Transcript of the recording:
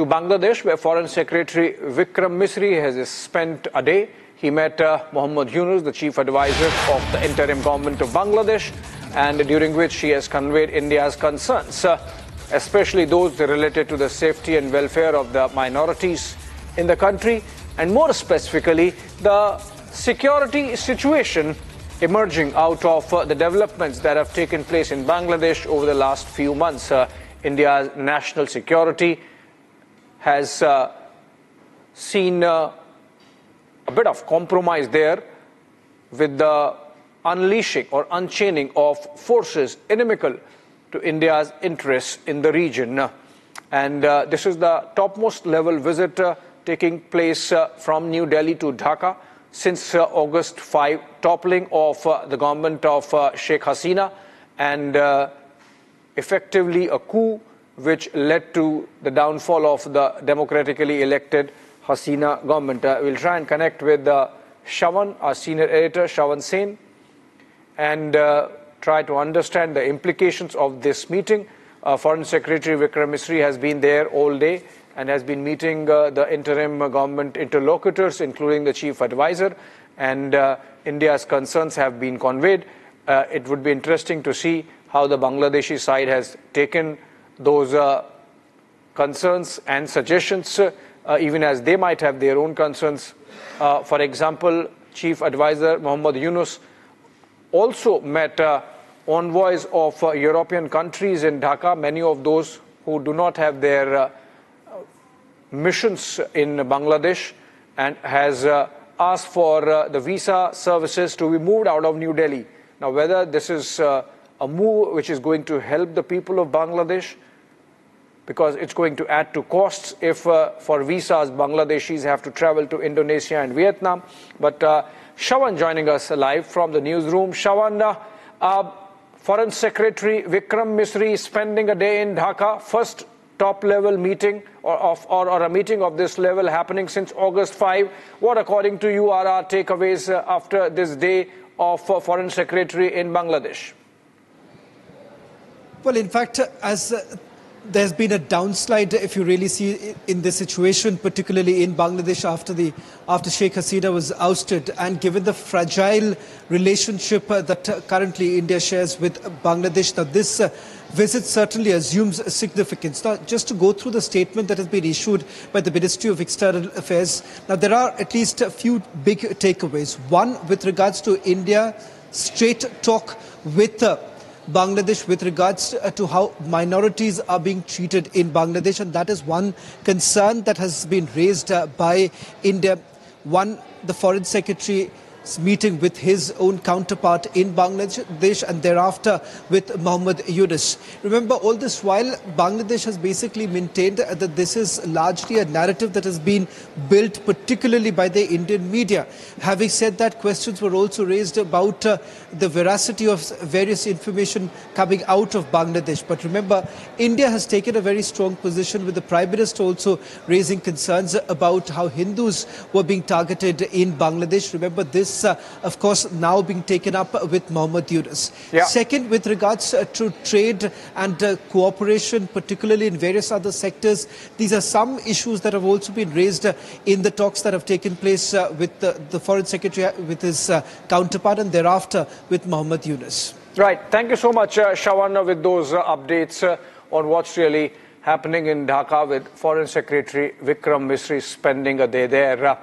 to Bangladesh, where Foreign Secretary Vikram Misri has spent a day. He met Muhammad Yunus, the chief advisor of the Interim Government of Bangladesh, and during which he has conveyed India's concerns, especially those related to the safety and welfare of the minorities in the country, and more specifically, the security situation emerging out of the developments that have taken place in Bangladesh over the last few months. India's national security has seen a bit of compromise there with the unleashing or unchaining of forces inimical to India's interests in the region. And this is the topmost level visit taking place from New Delhi to Dhaka since August 5, toppling of the government of Sheikh Hasina, and effectively a coup which led to the downfall of the democratically elected Hasina government. We'll try and connect with Shawan, our senior editor, Shawan Sen, and try to understand the implications of this meeting. Foreign Secretary Vikram Misri has been there all day and has been meeting the interim government interlocutors, including the chief advisor, and India's concerns have been conveyed. It would be interesting to see how the Bangladeshi side has taken those concerns and suggestions, even as they might have their own concerns. For example, Chief Advisor Muhammad Yunus also met envoys of European countries in Dhaka, many of those who do not have their missions in Bangladesh, and has asked for the visa services to be moved out of New Delhi. Now, whether this is a move which is going to help the people of Bangladesh, because it's going to add to costs if for visas Bangladeshis have to travel to Indonesia and Vietnam. But Shawan joining us live from the newsroom. Shawan, Foreign Secretary Vikram Misri spending a day in Dhaka, first top-level meeting or a meeting of this level happening since August 5. What, according to you, are our takeaways after this day of Foreign Secretary in Bangladesh? Well, in fact, as there's been a downslide, if you really see, in the situation, particularly in Bangladesh after Sheikh Hasina was ousted, and given the fragile relationship that currently India shares with Bangladesh, now this visit certainly assumes significance. Now, just to go through the statement that has been issued by the Ministry of External Affairs, now there are at least a few big takeaways. One, with regards to India, straight talk with Bangladesh with regards to how minorities are being treated in Bangladesh, and that is one concern that has been raised by India. One, the Foreign Secretary's meeting with his own counterpart in Bangladesh, and thereafter with Muhammad Yunus. Remember, all this while, Bangladesh has basically maintained that this is largely a narrative that has been built particularly by the Indian media. Having said that, questions were also raised about the veracity of various information coming out of Bangladesh. But remember, India has taken a very strong position, with the Prime Minister also raising concerns about how Hindus were being targeted in Bangladesh. Remember, this of course, now being taken up with Muhammad Yunus. Yeah. Second, with regards to trade and cooperation, particularly in various other sectors, these are some issues that have also been raised in the talks that have taken place with the Foreign Secretary, with his counterpart, and thereafter with Muhammad Yunus. Right. Thank you so much, Shawan, with those updates on what's really happening in Dhaka with Foreign Secretary Vikram Misri spending a day there.